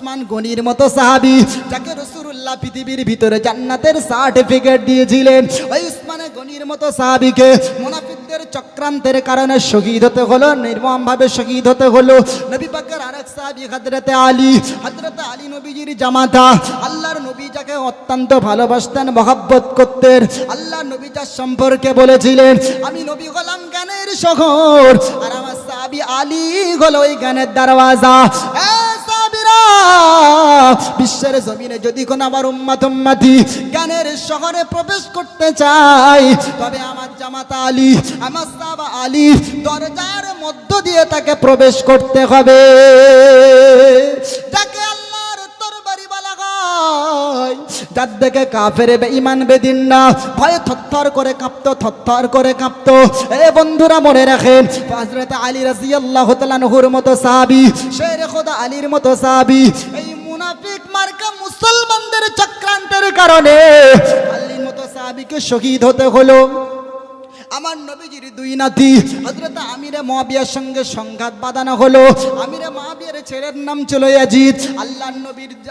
উসমান গনির মতো সাহাবী, যাকে রাসূলুল্লাহ পৃথিবীর ভিতরে জান্নাতের সার্টিফিকেট দিয়েছিলেন, ওই উসমান গনির মতো সাহাবীকে মুনাফিকদের চক্রান্তের কারণে শহীদ হতে হলো, নির্মমভাবে শহীদ হতে হলো। নবী পাকের আরেক সাহাবী হযরতে আলী নবীজির জামাতা, আল্লাহর নবী যাকে অত্যন্ত ভালোবাসতেন, মহব্বত করতেন। আল্লাহর নবী যার সম্পর্কে বলেছিলেন, আমি নবী হলাম জ্ঞানের শহর, আর আমার সাহাবী আলী হলো ওই জ্ঞানের দরওয়াজা। বিশ্বের জমিনে যদি কোন আমার উম্মতি জ্ঞানের শহরে প্রবেশ করতে চাই, তবে আমার জামাতা আলী, আমার সাহাবা আলী দরজার মধ্য দিয়ে তাকে প্রবেশ করতে হবে। তাকে আল্লাহর তরবারি বলা হয়, যার দেখে কাফের বেঈমান বেদিন না ভয়ে থরথর করে কাঁপতো, থরথর করে কাঁপতো। এ বন্ধুরা মনে রাখেন, হযরত আলী রাদিয়াল্লাহু তাআলা আনহুর মতো সাহাবী, শের খোদা আলীর মতো সাহাবী, এই মুনাফিক মার্কা মুসলমানদের চক্রান্তের কারণে আলীর মতো সাহাবীকে শহীদ হতে হলো। আমার নবীজির দুই নাতি হযরত আমিরে মুয়াবিয়ার সঙ্গে সংঘাত বাঁধানো হলো। আমিরে মুয়াবিয়ার ছেলের নাম ছিল ইয়াজিদ।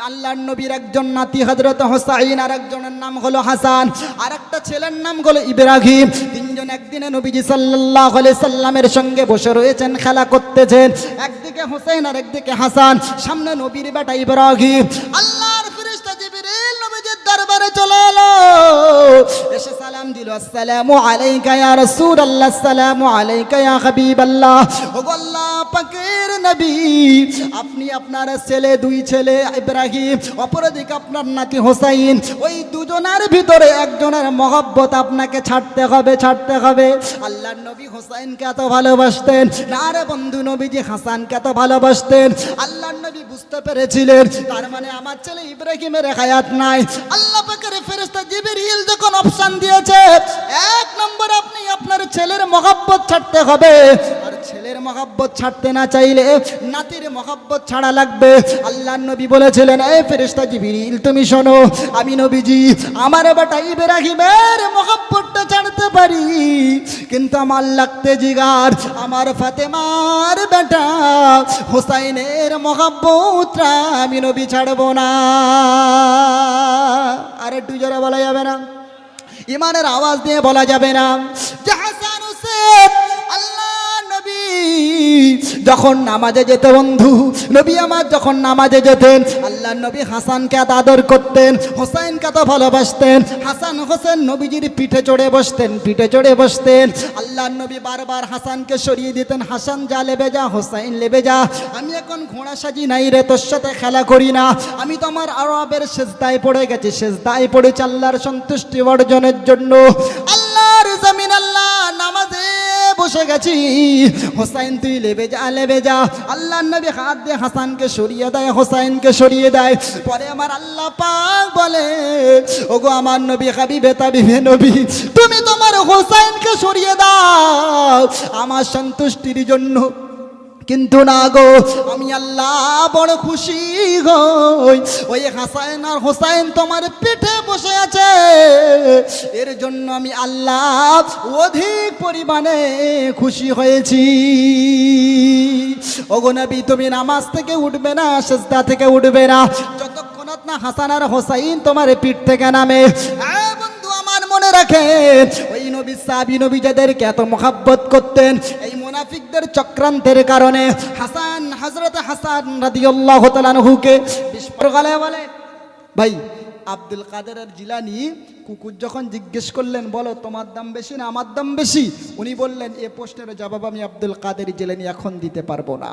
আল্লাহর নবীর একজন নাতি হযরত হুসাইন, আর একজনের নাম হলো হাসান, আর একটা ছেলের নাম হলো ইব্রাহিম। তিনজন একদিনে নবীজি সাল্লাল্লাহু আলাইহি সাল্লামের সঙ্গে বসে রয়েছেন, খেলা করতেছেন। একদিকে হুসাইন আর একদিকে হাসান, সামনে নবীর বেটা ইব্রাহিম। আল্লাহর ফেরেশতা জিবরিল নবীজির দরবারে চলে এলো, এসে সালাম দিল, আসসালামু আলাইকা ইয়া রাসূলুল্লাহ, আসসালামু আলাইকা ইয়া হাবিবাল্লাহ। ও আল্লাহ পাকের নবী, আপনি আপনার ছেলে, দুই ছেলে ইব্রাহিম, অপরদিকে আপনার নাতি হোসাইন, ওই দুজনের ভিতরে একজনের মহব্বত আপনাকে ছাড়তে হবে, ছাড়তে হবে। আল্লাহর নবী হোসাইনকে এত ভালোবাসতেন না রে বন্ধু, নবীজি হাসানকে এত ভালোবাসতেন। আল্লাহর নবী বুঝতে পেরেছিলেন, তার মানে আমার ছেলে ইব্রাহিমের হায়াত নাই। আল্লাহ পাকের ফেরেশতা জিবরিল যখন অপশন দিয়েছে, এক নম্বর আপনি আপনার ছেলের মহব্বত ছাড়তে হবে, আর ছেলের মহব্বত ছাড়তে না চাইলে নাতির মহব্বত ছাড়া লাগবে। আল্লাহর নবী বলেছিলেন, এই ফেরেশতা জিবরিল তুমি শোনো, আমি নবীজি আমার বেটা ইব্রাহিমের মহব্বতটা ছাড়তে পারি, কিন্তু আমার লাগতে জিগার আমার ফাতেমার বেটা হোসাইনের মহব্বতটা আমি নবী ছাড়বো না। আর একটু জোরে বলা যাবে না, ইমানের আওয়াজ দিয়ে বলা যাবে না যে হাসান হোসেন, আল্লাহ নবী যখন নামাজে যেত, বন্ধু নবী আমার যখন নামাজে যেতেন, আল্লাহ নবী হাসানকে এত আদর করতেন, হোসেনকে এত ভালোবাসতেন। হাসান হোসেন নবীজির পিঠে চড়ে বসতেন, পিঠে চড়ে বসতেন। আল্লাহ নবী বারবার হাসানকে সরিয়ে দিতেন, হাসান যা লেবে যা, হোসেন লেবে যা, আমি এখন ঘোড়া সাজি নাই রে, তোর সাথে খেলা করি না, আমি তো আমার আরবের সেজদায় পড়ে গেছি, সেজদায় পড়েছি আল্লাহর সন্তুষ্টি অর্জনের জন্য। আল্লাহর জমিন, আল্লাহ নামাজে বসে গেছি, হোসাইন তুই লেবে যা, লেবে যা। আল্লাহর নবী হাত দিয়ে হাসানকে সরিয়ে দেয়, হোসাইনকে সরিয়ে দেয়। পরে আমার আল্লাহ পাক বলে, ওগো আমার নবী হাবিবে তাবিবে নবী, তুমি তোমার হোসাইনকে সরিয়ে দাও আমার সন্তুষ্টির জন্য, কিন্তু না গো, আমি আল্লাহ বড় খুশি হই, ওই হাসান আর হোসাইন তোমার পিঠে বসে আছে, এর জন্য আমি আল্লাহ অধিক পরিমাণে খুশি হয়েছি। ওগো নবী তুমি নামাজ থেকে উঠবে না, সিজদা থেকে উঠবে না, যতক্ষণ না হাসান আর হোসাইন তোমার পিঠ থেকে নামে। বন্ধু আমার মনে রাখেন, ওই নবী সাহাবী নবী যাদেরকে এত মহব্বত করতেন, এই মুনাফিকদের চক্রান্তের কারণে হাসান, হযরত হাসান রাদিয়াল্লাহু তাআলা আনহুকে বিস্ফোরকালে বলে, ভাই আব্দুল কাদের জিলানী কুকুর যখন জিজ্ঞেস করলেন, বলো তোমার দাম বেশি না আমার দাম বেশি, উনি বললেন, এ প্রশ্নের জবাব আমি আব্দুল কাদের জিলানী এখন দিতে পারবো না।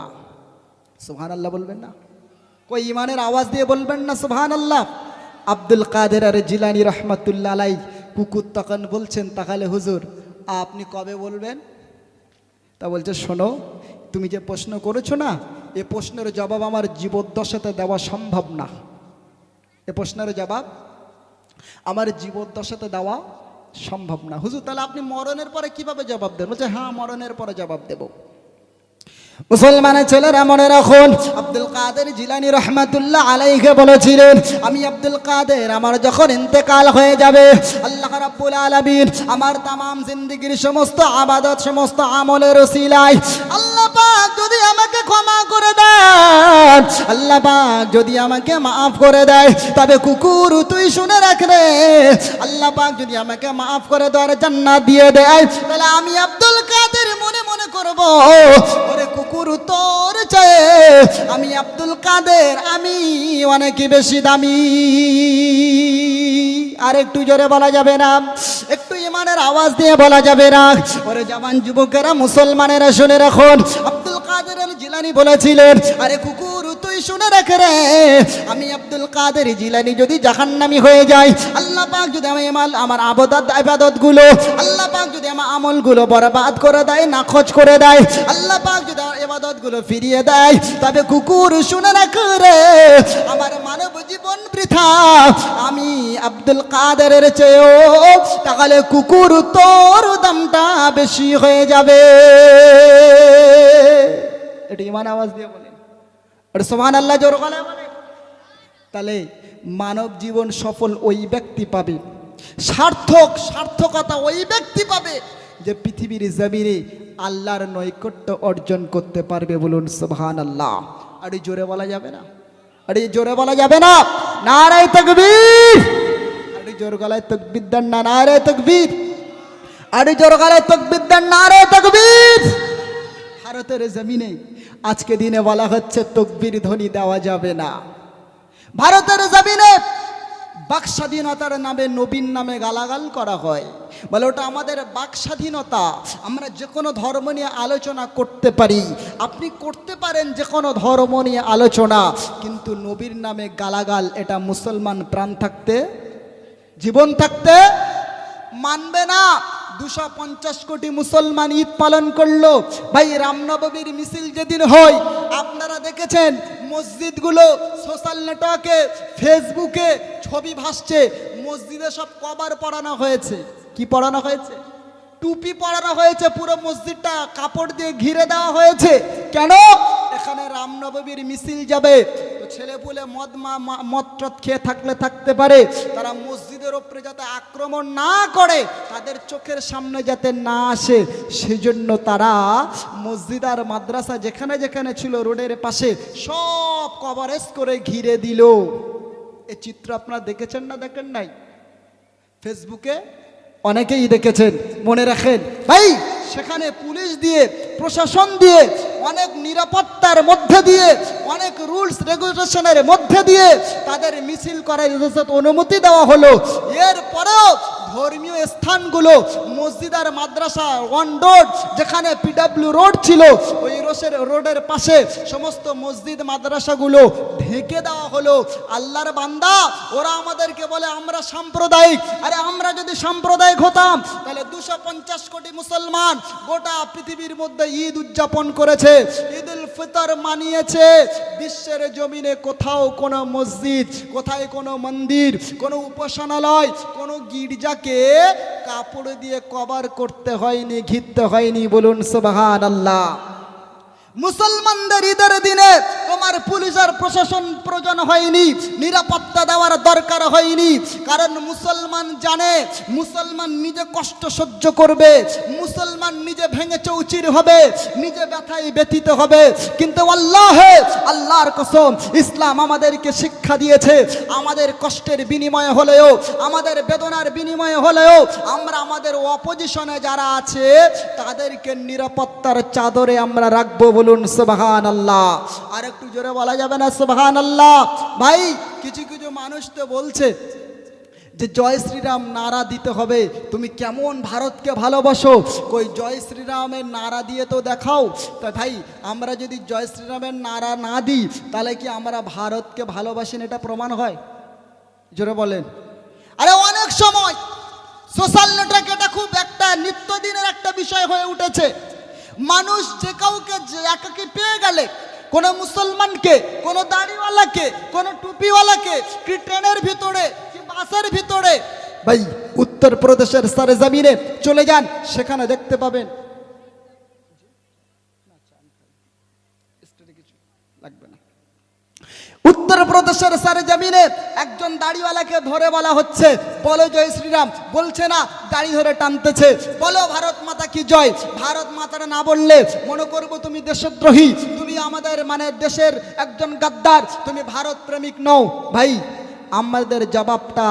সুবহানাল্লাহ বলবেন না? কই ইমানের আওয়াজ দিয়ে বলবেন না সুবহানাল্লাহ? আব্দুল কাদের জিলানী রহমাতুল্লাহ আলাইহি কুকুর তখন বলছেন, তাহলে হুজুর আপনি কবে বলবেন? তা বলছে, শোনো, তুমি যে প্রশ্ন করেছো না, এ প্রশ্নের জবাব আমার জীবদ্দশাতে দেওয়া সম্ভব না। এ প্রশ্নের জবাব আমার জীবদ্দশাতে দেওয়া সম্ভব না। হুজুর তাহলে আপনি মরণের পরে কিভাবে জবাব দেন? বলছে, হ্যাঁ মরণের পরে জবাব দেব। মুসলমানের ছেলেরা মনে রাখুন, আব্দুল কাদের জিলানী রহমাতুল্লাহ আলাইহি বলেছিলেন, আমি আব্দুল কাদের আমার যখন ইন্তেকাল হয়ে যাবে, আল্লাহ রাব্বুল আলামিন আমার তামাম জিন্দেগীর সমস্ত ইবাদত, সমস্ত আমলের ওসিলায় আল্লাহ পাক যদি আমাকে ক্ষমা করে দেন, আল্লাহ পাক যদি আমাকে মাফ করে দেয়, তবে কুকুর তুই শুনে রাখ রে, আল্লাহ পাক যদি আমাকে মাফ করে দেয়, জান্নাত দিয়ে দেয়, তাহলে আমি আব্দুল কাদের মনে মনে করব, ওরে কুকুর তোর চেয়ে আমি আব্দুল কাদের আমি অনেক বেশি দামি। আর একটু জোরে বলা যাবে না? একটু ইমানের আওয়াজ দিয়ে বলা যাবে না? ওরে জওয়ান যুবকেরা, মুসলমানেরা শুনে রাখুন, আব্দুল কাদের জিলানী বলেছিলেন, আরে কুকুর তুই শুনে রাখ রে, আমি আব্দুল কাদের জিলানী যদি জাহান্নামী হয়ে যাই, আল্লাহ পাক যদি আমার ইবাদতগুলো, আল্লাহ পাক যদি আমার আমলগুলো বরবাদ করে দেয়, নাকচ করে দেয়, আল্লাহ পাক যদি আমার ইবাদতগুলো ফিরিয়ে দেয়, তবে কুকুর শুনে রাখ রে, আমার মানব জীবন বৃথা, আমি আব্দুল কাদেরের চেয়েও তাহলে কুকুর তোর দামটা বেশি হয়ে যাবে। এটা ইমান আওয়াজ দিয়ে বলেন, আর সুবহানাল্লাহ জোর গলায় বলেন। তাহলে মানব জীবন সফল ওই ব্যক্তি পাবে, সার্থকতা ওই ব্যক্তি পাবে যে পৃথিবীর জমিনে আল্লাহর নৈকট্য অর্জন করতে পারবে। বলুন সুবহানাল্লাহ। আর এই জোরে বলা যাবে না? আর এই জোরে বলা যাবে না? নারায়ে তাকবীর। আর এই জোর গলায় তাকবীর দেন না, নারায়ে তাকবীর। আর এই জোর গলায় তাকবীর দেন, নারায়ে তাকবীর। ভারতের জমিনে আজকে দিনে বলা হচ্ছে তাকবীর ধ্বনি দেওয়া যাবে না। ভারতের জমিনে বাক স্বাধীনতার নামে নবীন নামে গালাগাল করা হয়, বলে ওটা আমাদের বাক স্বাধীনতা, আমরা যে কোনো ধর্ম নিয়ে আলোচনা করতে পারি। আপনি করতে পারেন যে কোনো ধর্ম নিয়ে আলোচনা, কিন্তু নবীর নামে গালাগাল এটা মুসলমান প্রাণ থাকতে, জীবন থাকতে মানবে না। 250 কোটি মুসলমান ঈদ পালন করলো। ভাই রামনবমীর মিছিল যেদিন হয়, আপনারা দেখেছেন মসজিদগুলো সোশ্যাল নেটওয়ার্কে, ফেসবুকে ছবি ভাসছে, মসজিদে সব কভার পরানো হয়েছে। কি পরানো হয়েছে? টুপি পরানো হয়েছে, পুরো মসজিদটা কাপড় দিয়ে ঘিরে দেওয়া হয়েছে। কেন? এখানে রামনবমীর মিছিল যাবে, ছেলেপুলে মদ খেয়ে থাকতে পারে, তারা মসজিদের ওপরে যাতে আক্রমণ না করে, তাদের চোখের সামনে যাতে না আসে, সেজন্য তারা মসজিদ আর মাদ্রাসা যেখানে যেখানে ছিল রোডের পাশে সব কভারেজ করে ঘিরে দিল। এই চিত্র আপনারা দেখেছেন না দেখেন নাই? ফেসবুকে অনেকেই দেখেছেন, মনে রাখেন ভাই। সেখানে পুলিশ দিয়ে, প্রশাসন দিয়ে, অনেক নিরাপত্তার মধ্যে দিয়ে, অনেক রুলস রেগুলেশনের মধ্যে দিয়ে তাদের মিছিল করার অনুমতি দেওয়া হলো। এরপরেও ধর্মীয় স্থানগুলো, মসজিদ আর মাদ্রাসা, ওয়ান রোড যেখানে পিডব্লিউ রোড ছিল, ওই রোডের পাশে সমস্ত মসজিদ মাদ্রাসাগুলো ঢেকে দেওয়া হলো। আল্লাহর বান্দা, ওরা আমাদেরকে বলে আমরা সাম্প্রদায়িক। আরে আমরা যদি সাম্প্রদায়িক হতাম, তাহলে 250 কোটি মুসলমান গোটা পৃথিবীর মধ্যে ঈদ উদযাপন করেছে, ঈদুল ফিতর মানিয়েছে। বিশ্বের জমিনে কোথাও কোনো মসজিদ, কোথায় কোনো মন্দির, কোনো উপাসনালয়, কোনো গির্জাকে কাপড় দিয়ে কভার করতে হয়নি, ঘিরতে হয়নি। বলুন সুবহানাল্লাহ। মুসলমানদের ঈদের দিনে তোমার পুলিশ আর প্রশাসন প্রয়োজন হয়নি, নিরাপত্তা দেওয়ার দরকার হয়নি। কারণ মুসলমান জানে, মুসলমান নিজে কষ্ট সহ্য করবে, মুসলমান নিজে ভেঙে চৌচির হবে, নিজে ব্যথায় ব্যথিত হবে। কিন্তু আল্লাহর কসম, ইসলাম আমাদেরকে শিক্ষা দিয়েছে, আমাদের কষ্টের বিনিময়ে হলেও, আমাদের বেদনার বিনিময়ে হলেও আমরা আমাদের অপোজিশনে যারা আছে তাদেরকে নিরাপত্তার চাদরে আমরা রাখবো। বলুন সুবহানাল্লাহ। আর একটু জোরে বলা যাবে না সুবহানাল্লাহ? ভাই কিছু কিছু মানুষ তো বলছে যে জয় শ্রীরাম নারা দিতে হবে। তুমি কেমন ভারতকে ভালোবাসো, কই জয় শ্রীরামের নারা দিয়ে তো দেখাও। তা ভাই আমরা যদি জয় শ্রীরামের নারা না দিই, তাহলে কি আমরা ভারতকে ভালোবাসি না এটা প্রমাণ হয়? জোরে বলেন। আরে অনেক সময় সোশ্যাল নেটওয়ার্কে এটা খুব একটা নিত্যদিনের একটা বিষয় হয়ে উঠেছে। মানুষ যে কাউকে একাকি পেয়ে গেলে, কোনো মুসলমানকে, কোনো দাড়িওয়ালাকে, কোনো টুপিওয়ালাকে, কি ট্রেনের ভিতরে কি বাসের ভিতরে, ভাই উত্তরপ্রদেশের সরজমিনে চলে যান, সেখানে দেখতে পাবেন লাগবে না, উত্তরপ্রদেশের সরজমিনে একজন দাড়িওয়ালাকে ধরে বলা হচ্ছে, বলো জয় শ্রীরাম, বলছে না, দাড়ি ধরে টানতেছে। বলো ভারত মাতা কি জয়, ভারত মাতারা না বললে মনে করবো তুমি দেশদ্রোহী, তুমি আমাদের মানে দেশের একজন গাদ্দার, তুমি ভারত প্রেমিক নও। ভাই, আমাদের জবাবটা